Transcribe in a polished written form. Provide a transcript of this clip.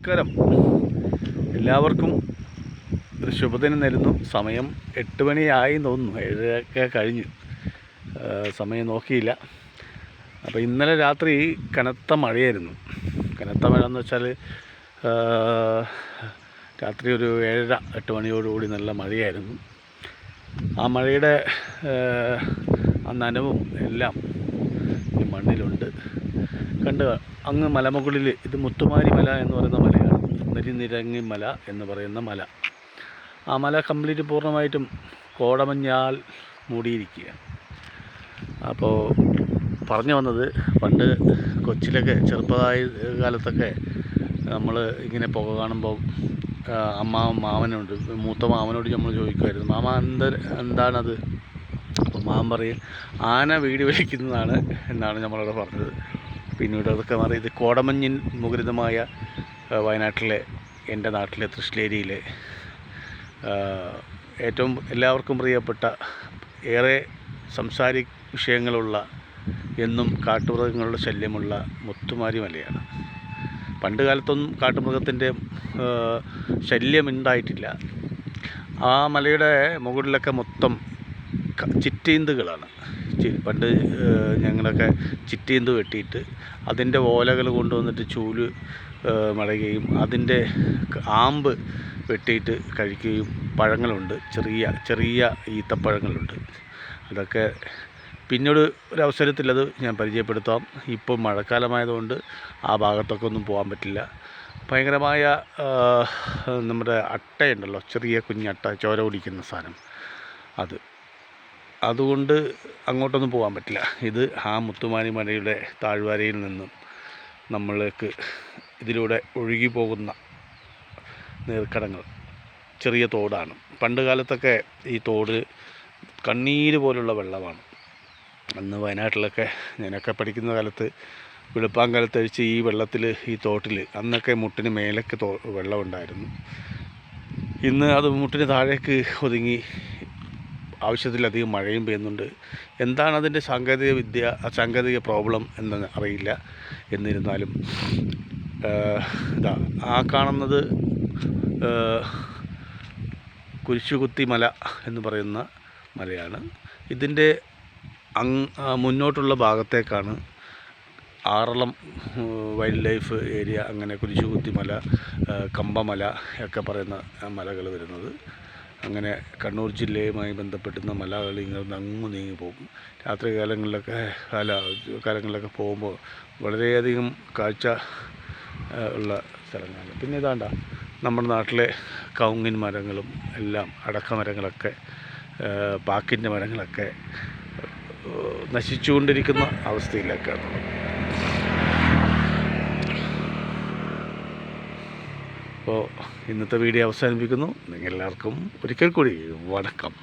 നമസ്കാരം. എല്ലാവർക്കും ഒരു ശുഭദിനം നേരുന്നു. സമയം 8 മണിയായി തോന്നുന്നു, 7:00 കഴിഞ്ഞു. സമയം നോക്കിയില്ല. അപ്പോൾ ഇന്നലെ രാത്രി കനത്ത മഴയായിരുന്നു. കനത്ത മഴ എന്ന് വെച്ചാൽ രാത്രി ഒരു 7:30-8 മണിയോടുകൂടി നല്ല മഴയായിരുന്നു. ആ മഴയുടെ ആ നനവും എല്ലാം ഈ മണ്ണിലുണ്ട്. കണ്ട് അങ്ങ് മലമുകളിൽ, ഇത് മുത്തുമാരി മല എന്ന് പറയുന്ന മലയാണ്, നെരിനിരങ്ങി മല എന്ന് പറയുന്ന മല. ആ മല കംപ്ലീറ്റ് പൂർണ്ണമായിട്ടും കോടമഞ്ഞാൽ മൂടിയിരിക്കുകയാണ്. അപ്പോൾ പറഞ്ഞു വന്നത്, പണ്ട് കൊച്ചിലൊക്കെ ചെറുപ്പമായ കാലത്തൊക്കെ നമ്മൾ ഇങ്ങനെ പുക കാണുമ്പോൾ മാമനുണ്ട്, മൂത്ത മാമനോട് നമ്മൾ ചോദിക്കുമായിരുന്നു, മാമ എന്താണത്? അപ്പോൾ മാമൻ പറയും, ആന വീട് വലിക്കുന്നതാണ് എന്നാണ് നമ്മളവിടെ പറഞ്ഞത്. പിന്നീട് അതൊക്കെ മാറി ഇത് കോടമഞ്ഞിൻ മുഖരിതമായ വയനാട്ടിലെ, എൻ്റെ നാട്ടിലെ തൃശ്ശേരിയിലെ ഏറ്റവും എല്ലാവർക്കും പ്രിയപ്പെട്ട, ഏറെ വിഷയങ്ങളുള്ള, എന്നും കാട്ടുമൃഗങ്ങളുടെ ശല്യമുള്ള മുത്തുമാരി മലയാണ്. പണ്ട് കാലത്തൊന്നും കാട്ടുമൃഗത്തിൻ്റെ ശല്യമുണ്ടായിട്ടില്ല. ആ മലയുടെ മുകളിലൊക്കെ മൊത്തം ചിറ്റീന്തുകളാണ്. പണ്ട് ഞങ്ങളൊക്കെ ചിറ്റീന്ത് വെട്ടിയിട്ട് അതിൻ്റെ ഓലകൾ കൊണ്ടുവന്നിട്ട് ചൂല് മടയുകയും അതിൻ്റെ ആമ്പ് വെട്ടിയിട്ട് കഴിക്കുകയും, പഴങ്ങളുണ്ട്, ചെറിയ ഈത്തപ്പഴങ്ങളുണ്ട്. അതൊക്കെ പിന്നീട് ഒരു അവസരത്തിൽ അത് ഞാൻ പരിചയപ്പെടുത്താം. ഇപ്പോൾ മഴക്കാലമായതുകൊണ്ട് ആ ഭാഗത്തൊക്കെ ഒന്നും പോകാൻ പറ്റില്ല. ഭയങ്കരമായ നമ്മുടെ അട്ടയുണ്ടല്ലോ, ചെറിയ കുഞ്ഞട്ട, ചോര കുടിക്കുന്ന സാധനം, അതുകൊണ്ട് അങ്ങോട്ടൊന്നും പോകാൻ പറ്റില്ല. ഇത് ആ മുത്തുമാരി മലയുടെ താഴ്വരയിൽ നിന്നും നമ്മൾക്ക് ഇതിലൂടെ ഒഴുകി പോകുന്ന നീർക്കടങ്ങൾ, ചെറിയ തോടാണ്. പണ്ട് കാലത്തൊക്കെ ഈ തോട് കണ്ണീര് പോലുള്ള വെള്ളമാണ്. അന്ന് വയനാട്ടിലൊക്കെ ഞാനൊക്കെ പഠിക്കുന്ന കാലത്ത് വെളുപ്പാങ്കാലത്ത് അഴിച്ച് ഈ വെള്ളത്തിൽ, ഈ തോട്ടിൽ അന്നൊക്കെ മുട്ടിന് മേലേക്ക് വെള്ളമുണ്ടായിരുന്നു. ഇന്ന് അത് മുട്ടിന് താഴേക്ക് ഒതുങ്ങി, ആവശ്യത്തിലധികം മഴയും പെയ്യുന്നുണ്ട്. എന്താണ് അതിൻ്റെ സാങ്കേതിക പ്രോബ്ലം എന്ന് അറിയില്ല. എന്നിരുന്നാലും ആ കാണുന്നത് കുരിശുകുത്തി മല എന്ന് പറയുന്ന മലയാണ്. ഇതിൻ്റെ മുന്നോട്ടുള്ള ഭാഗത്തേക്കാണ് ആറളം വൈൽഡ് ലൈഫ് ഏരിയ, അങ്ങനെ കുരിശുകുത്തി മല, കമ്പമല ഒക്കെ പറയുന്ന മലകൾ വരുന്നത്. അങ്ങനെ കണ്ണൂർ ജില്ലയുമായി ബന്ധപ്പെട്ടുന്ന മലകൾ ഇങ്ങനെ അങ്ങ് നീങ്ങി പോകും. രാത്രി കാലങ്ങളിലൊക്കെ പോകുമ്പോൾ വളരെയധികം കാഴ്ച ഉള്ള സ്ഥലങ്ങളാണ്. പിന്നെ ഇതാണ്ട നമ്മുടെ നാട്ടിലെ കവുങ്ങിൻ മരങ്ങളും എല്ലാം, അടക്കമരങ്ങളൊക്കെ, പാക്കിൻ്റെ മരങ്ങളൊക്കെ നശിച്ചുകൊണ്ടിരിക്കുന്ന അവസ്ഥയിലേക്കാണ്. അപ്പോൾ ഇന്നത്തെ വീഡിയോ അവസാനിപ്പിക്കുന്നു. നിങ്ങളെല്ലാവർക്കും ഒരിക്കൽ കൂടി വണക്കം.